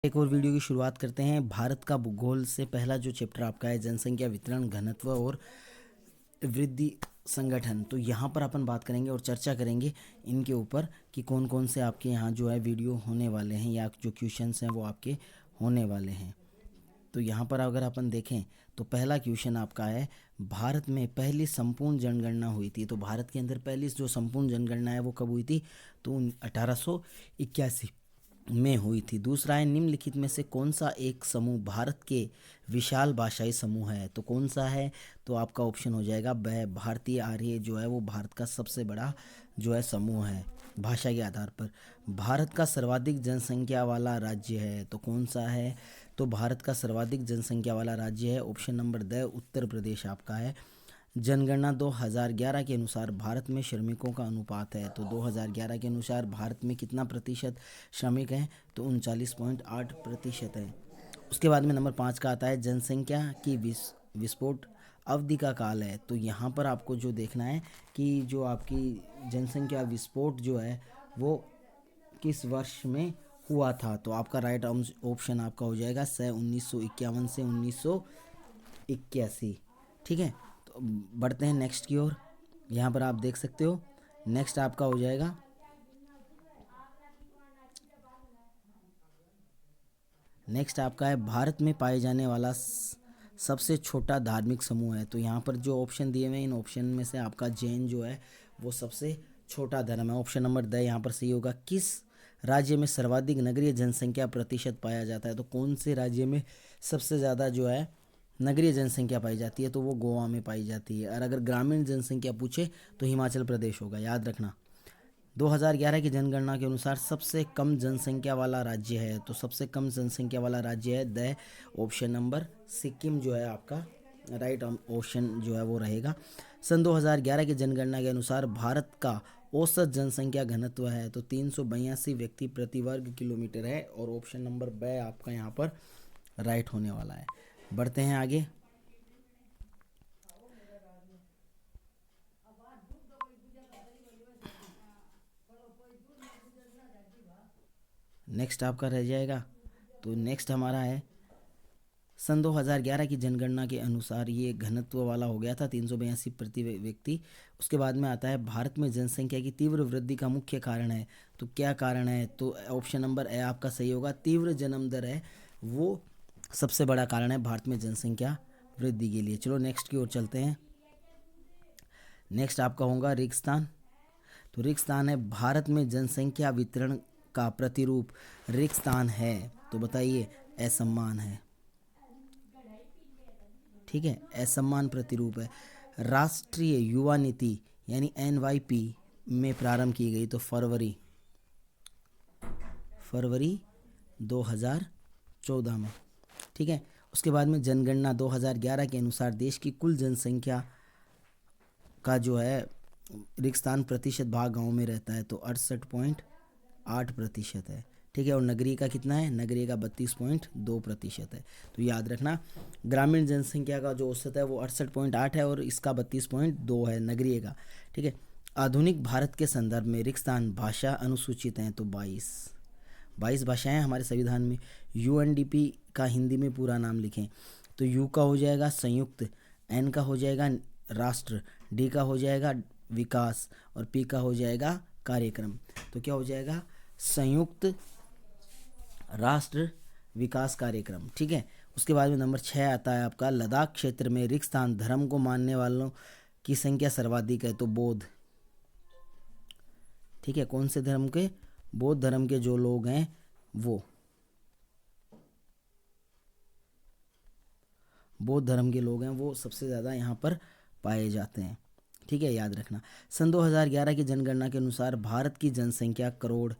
एक और वीडियो की शुरुआत करते हैं। भारत का भूगोल से पहला जो चैप्टर आपका है जनसंख्या, वितरण, घनत्व और वृद्धि संगठन। तो यहाँ पर अपन बात करेंगे और चर्चा करेंगे इनके ऊपर कि कौन कौन से आपके यहाँ जो है वीडियो होने वाले हैं या जो क्वेश्चंस हैं वो आपके होने वाले हैं। तो यहाँ पर अगर अपन देखें तो पहला क्वेश्चन आपका है, भारत में पहली संपूर्ण जनगणना हुई थी। तो भारत के अंदर पहली जो संपूर्ण जनगणना है वो कब हुई थी? तो 1881 में हुई थी। दूसरा है, निम्नलिखित में से कौन सा एक समूह भारत के विशाल भाषाई समूह है? तो कौन सा है? तो आपका ऑप्शन हो जाएगा भारतीय आर्य जो है वो भारत का सबसे बड़ा जो है समूह है भाषा के आधार पर। भारत का सर्वाधिक जनसंख्या वाला राज्य है तो कौन सा है? तो भारत का सर्वाधिक जनसंख्या वाला राज्य है option number the Uttar Pradesh आपका है। जनगणना 2011 के अनुसार भारत में श्रमिकों का अनुपात है। तो 2011 के अनुसार भारत में कितना प्रतिशत श्रमिक हैं? तो 39.8% है। उसके बाद में नंबर 5 का आता है, जनसंख्या की विस्फोट अवधि का काल है। तो यहाँ पर आपको जो देखना है कि जो आपकी जनसंख्या विस्फोट जो है वो किस वर्ष में हुआ था? तो आपका राइट ऑप्शन आपका हो जाएगा 1951 से 1981। ठीक है, तो बढ़ते हैं नेक्स्ट की ओर। यहाँ पर आप देख सकते हो नेक्स्ट आपका हो जाएगा नेक्स्ट आपका है, भारत में पाए जाने वाला सबसे छोटा धार्मिक समूह है। तो यहाँ पर जो ऑप्शन दिए हुए हैं इन ऑप्शन में से आपका जैन जो है वो सबसे छोटा धर्म है। ऑप्शन नंबर द यहाँ पर सही होगा। किस राज्य में सर्वाधिक नगरीय जनसंख्या प्रतिशत पाया जाता है? तो कौन से राज्य में सबसे ज़्यादा जो है नगरीय जनसंख्या पाई जाती है? तो वो गोवा में पाई जाती है। और अगर ग्रामीण जनसंख्या पूछे तो हिमाचल प्रदेश होगा, याद रखना। 2011 की जनगणना के अनुसार सबसे कम जनसंख्या वाला राज्य है। तो सबसे कम जनसंख्या वाला राज्य है द ऑप्शन नंबर सिक्किम जो है आपका राइट ऑप्शन जो है वो रहेगा। सन 2011 की जनगणना के अनुसार भारत का औसत जनसंख्या घनत्व है तो 382 व्यक्ति प्रति वर्ग किलोमीटर है और ऑप्शन नंबर ब आपका यहाँ पर राइट होने वाला है। बढ़ते हैं आगे। नेक्स्ट आपका रह जाएगा, तो नेक्स्ट हमारा है, सन 2011 की जनगणना के अनुसार ये घनत्व वाला हो गया था 382 प्रति व्यक्ति। उसके बाद में आता है, भारत में जनसंख्या की तीव्र वृद्धि का मुख्य कारण है। तो क्या कारण है? तो ऑप्शन नंबर ए आपका सही होगा, तीव्र जन्म दर है वो सबसे बड़ा कारण है भारत में जनसंख्या वृद्धि के लिए। चलो नेक्स्ट की ओर चलते हैं। नेक्स्ट आपका होगा रिक्तस्थान। तो रिक्तस्थान है, भारत में जनसंख्या वितरण का प्रतिरूप रिक्तस्थान है। तो बताइए, असम्मान है। ठीक है, असम्मान प्रतिरूप है। राष्ट्रीय युवा नीति यानी NYP में प्रारंभ की गई तो फरवरी 2014 में। ठीक है, उसके बाद में जनगणना 2011 के अनुसार देश की कुल जनसंख्या का जो है रिक्तस्थान प्रतिशत भाग गांव में रहता है तो 68.8% है। ठीक है, और नगरीय का कितना है? नगरीय का 32.2% है। तो याद रखना, ग्रामीण जनसंख्या का जो औसत है वो 68.8 है और इसका 32.2 है नगरीय का। ठीक है, आधुनिक भारत के संदर्भ में रिक्तस्थान भाषा अनुसूचित हैं तो 22 भाषाएं हमारे संविधान में। UNDP का हिंदी में पूरा नाम लिखें तो U का हो जाएगा संयुक्त, N का हो जाएगा राष्ट्र, D का हो जाएगा विकास और P का हो जाएगा कार्यक्रम। तो क्या हो जाएगा? संयुक्त राष्ट्र विकास कार्यक्रम। ठीक है, उसके बाद में नंबर 6 आता है आपका, लद्दाख क्षेत्र में रिक्तस्थान धर्म को मानने वालों की संख्या सर्वाधिक है तो बौद्ध। ठीक है, कौन से धर्म के? बौद्ध धर्म के जो लोग हैं वो बौद्ध धर्म के लोग हैं वो सबसे ज़्यादा यहाँ पर पाए जाते हैं। ठीक है, याद रखना। सन 2011 की जनगणना के अनुसार भारत की जनसंख्या करोड़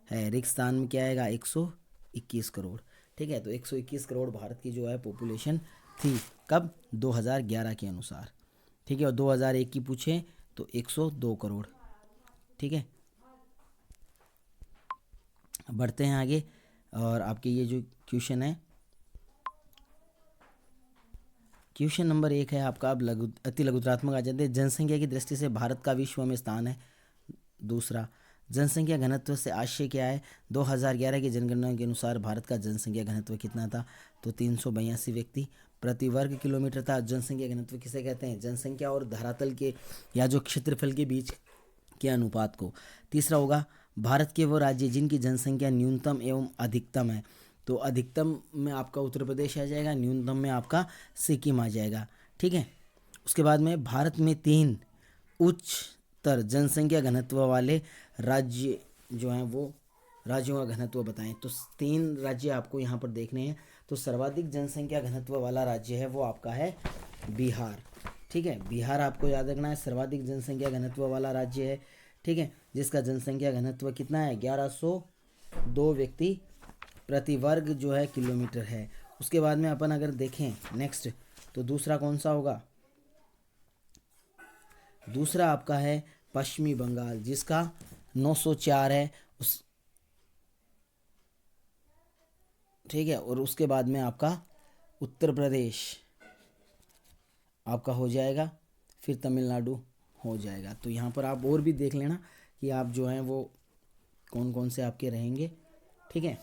है, रिक्तस्थान में क्या आएगा? 121 करोड़। ठीक है, तो 121 करोड़ भारत की जो है पॉपुलेशन थी कब? 2011 के अनुसार। ठीक है, और 2001 की पूछे तो 102 करोड़। ठीक है, बढ़ते हैं आगे और आपके ये जो क्वेश्चन है, क्वेश्चन नंबर 1 है आपका, अब अति लघुत्रात्मक आ जाते हैं। जनसंख्या की दृष्टि से भारत का विश्व में स्थान है। दूसरा, जनसंख्या घनत्व से आशय क्या है? 2011 की जनगणना के अनुसार भारत का जनसंख्या घनत्व कितना था? तो 382 व्यक्ति प्रति वर्ग किलोमीटर था। जनसंख्या घनत्व किसे कहते हैं? जनसंख्या और धरातल के या जो क्षेत्रफल के बीच के अनुपात को। तीसरा होगा भारत के वो राज्य जिनकी जनसंख्या न्यूनतम एवं अधिकतम है। तो अधिकतम में आपका उत्तर प्रदेश आ जाएगा, न्यूनतम में आपका सिक्किम आ जाएगा। ठीक है। उसके बाद में भारत में 3 उच्चतर जनसंख्या घनत्व वाले राज्य जो हैं वो राज्यों का घनत्व बताएं। तो 3 राज्य आपको यहाँ पर देखने हैं। तो सर्वाधिक जनसंख्या घनत्व वाला राज्य है वो आपका है बिहार। ठीक है, बिहार आपको याद रखना है, सर्वाधिक जनसंख्या घनत्व वाला राज्य है। ठीक है, जिसका जनसंख्या घनत्व कितना है? 1102 व्यक्ति प्रति वर्ग जो है किलोमीटर है। उसके बाद में अपन अगर देखें नेक्स्ट, तो दूसरा कौन सा होगा? दूसरा आपका है पश्चिमी बंगाल, जिसका 904 है। ठीक है, और उसके बाद में आपका उत्तर प्रदेश आपका हो जाएगा, फिर तमिलनाडु हो जाएगा। तो यहाँ पर आप और भी देख लेना कि आप जो हैं वो कौन कौन से आपके रहेंगे। ठीक है,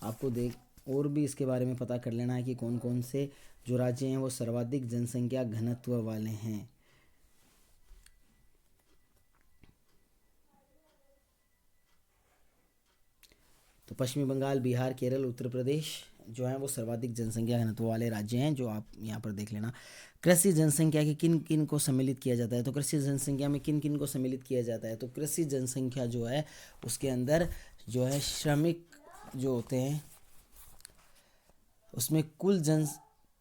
आपको देख और भी इसके बारे में पता कर लेना है कि कौन कौन से जो राज्य हैं वो सर्वाधिक जनसंख्या घनत्व वाले हैं। तो पश्चिमी बंगाल, बिहार, केरल, उत्तर प्रदेश जो है वो सर्वाधिक जनसंख्या घनत्व वाले राज्य हैं, जो आप यहाँ पर देख लेना। कृषि जनसंख्या के किन किन को सम्मिलित किया जाता है? तो कृषि जनसंख्या में किन किन को सम्मिलित किया जाता है? तो कृषि जनसंख्या जो है उसके अंदर जो है श्रमिक जो होते हैं उसमें कुल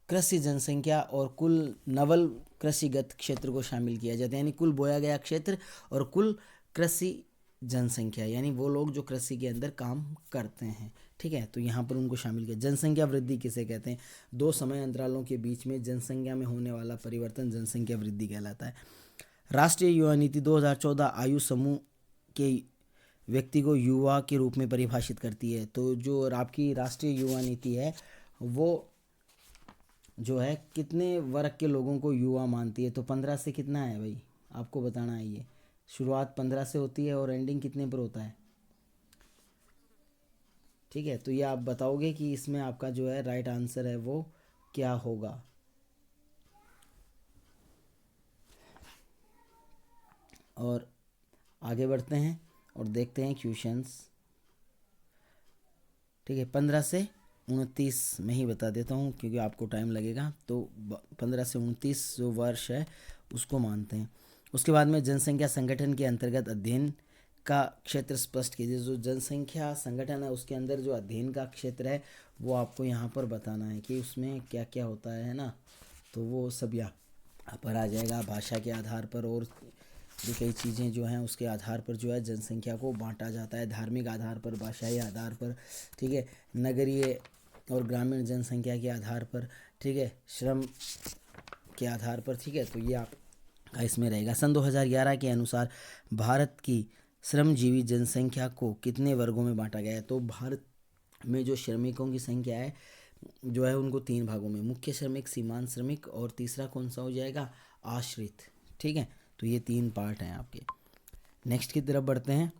कृषि जनसंख्या और कुल नवल कृषिगत क्षेत्र को शामिल किया जाता है, यानी कुल बोया गया क्षेत्र और कुल कृषि जनसंख्या, यानी वो लोग जो कृषि के अंदर काम करते हैं। ठीक है, तो यहाँ पर उनको शामिल किया। जनसंख्या वृद्धि किसे कहते हैं? 2 समय अंतरालों के बीच में जनसंख्या में होने वाला परिवर्तन जनसंख्या वृद्धि कहलाता है। राष्ट्रीय युवा नीति 2014 आयु समूह के व्यक्ति को युवा के रूप में परिभाषित करती है। तो जो आपकी राष्ट्रीय युवा नीति है वो जो है कितने वर्ग के लोगों को युवा मानती है? तो 15 से कितना है भाई, आपको बताना है। ये शुरुआत 15 से होती है और एंडिंग कितने पर होता है? ठीक है, तो ये आप बताओगे कि इसमें आपका जो है राइट आंसर है वो क्या होगा। और आगे बढ़ते हैं और देखते हैं क्वेश्चंस। ठीक है, 15 से 29 में ही बता देता हूँ क्योंकि आपको टाइम लगेगा। तो 15 से 29 जो वर्ष है उसको मानते हैं। उसके बाद में जनसंख्या संगठन के अंतर्गत अध्ययन का क्षेत्र स्पष्ट कीजिए। जो जनसंख्या संगठन है उसके अंदर जो अध्ययन का क्षेत्र है वो आपको यहाँ पर बताना है कि उसमें क्या क्या होता है ना। तो वो सब यहाँ पर आ जाएगा। भाषा के आधार पर और भी कई चीज़ें जो हैं उसके आधार पर जो है जनसंख्या को बांटा जाता है। धार्मिक आधार पर, भाषाई आधार पर, ठीक है, नगरीय और ग्रामीण जनसंख्या के आधार पर, ठीक है, श्रम के आधार पर। ठीक है, तो ये आपका इसमें रहेगा। सन 2011 के अनुसार भारत की श्रमजीवी जनसंख्या को कितने वर्गों में बांटा गया है? तो भारत में जो श्रमिकों की संख्या है जो है उनको 3 भागों में, मुख्य श्रमिक, सीमांत श्रमिक और तीसरा कौन सा हो जाएगा? आश्रित। ठीक है, तो ये 3 पार्ट हैं आपके। नेक्स्ट की तरफ बढ़ते हैं।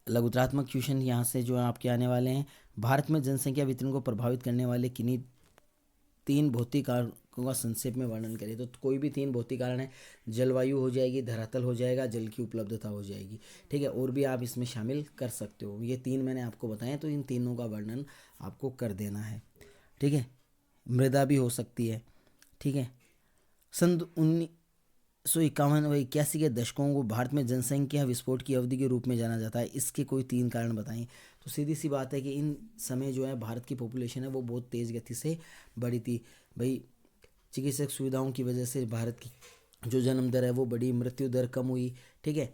लघुत्रात्मक क्वेश्चन यहाँ से जो आपके आने वाले हैं। भारत में जनसंख्या वितरण को प्रभावित करने वाले किन्हीं 3 भौतिक कारकों का संक्षेप में वर्णन करें। तो कोई भी 3 भौतिक कारण है, जलवायु हो जाएगी, धरातल हो जाएगा, जल की उपलब्धता हो जाएगी। ठीक है, और भी आप इसमें शामिल कर सकते हो। ये 3 मैंने आपको बताए, तो इन तीनों का वर्णन आपको कर देना है। ठीक है, मृदा भी हो सकती है। ठीक है, सन 1951 व 81 के दशकों को भारत में जनसंख्या विस्फोट की अवधि के रूप में जाना जाता है। इसके कोई 3 कारण बताएं। तो सीधी सी बात है कि इन समय जो है भारत की पॉपुलेशन है वो बहुत तेज़ गति से बढ़ी थी। भाई चिकित्सक सुविधाओं की वजह से भारत की जो जन्म दर है वो बढ़ी, मृत्यु दर कम हुई। ठीक है,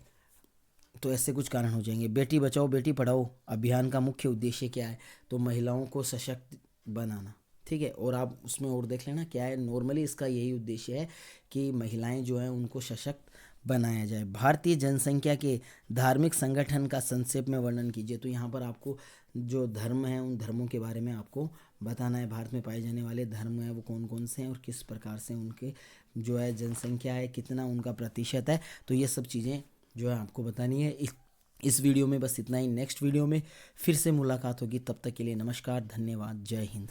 तो ऐसे कुछ कारण हो जाएंगे। बेटी बचाओ बेटी पढ़ाओ अभियान का मुख्य उद्देश्य क्या है? तो महिलाओं को सशक्त बनाना। ठीक है, और आप उसमें और देख लेना क्या है। नॉर्मली इसका यही उद्देश्य है कि महिलाएं जो हैं उनको सशक्त बनाया जाए। भारतीय जनसंख्या के धार्मिक संगठन का संक्षेप में वर्णन कीजिए। तो यहाँ पर आपको जो धर्म है उन धर्मों के बारे में आपको बताना है। भारत में पाए जाने वाले धर्म हैं वो कौन कौन से हैं और किस प्रकार से उनके जो है जनसंख्या है, कितना उनका प्रतिशत है, तो ये सब चीज़ें जो है आपको बतानी है। इस वीडियो में बस इतना ही। नेक्स्ट वीडियो में फिर से मुलाकात होगी, तब तक के लिए नमस्कार, धन्यवाद, जय हिंद।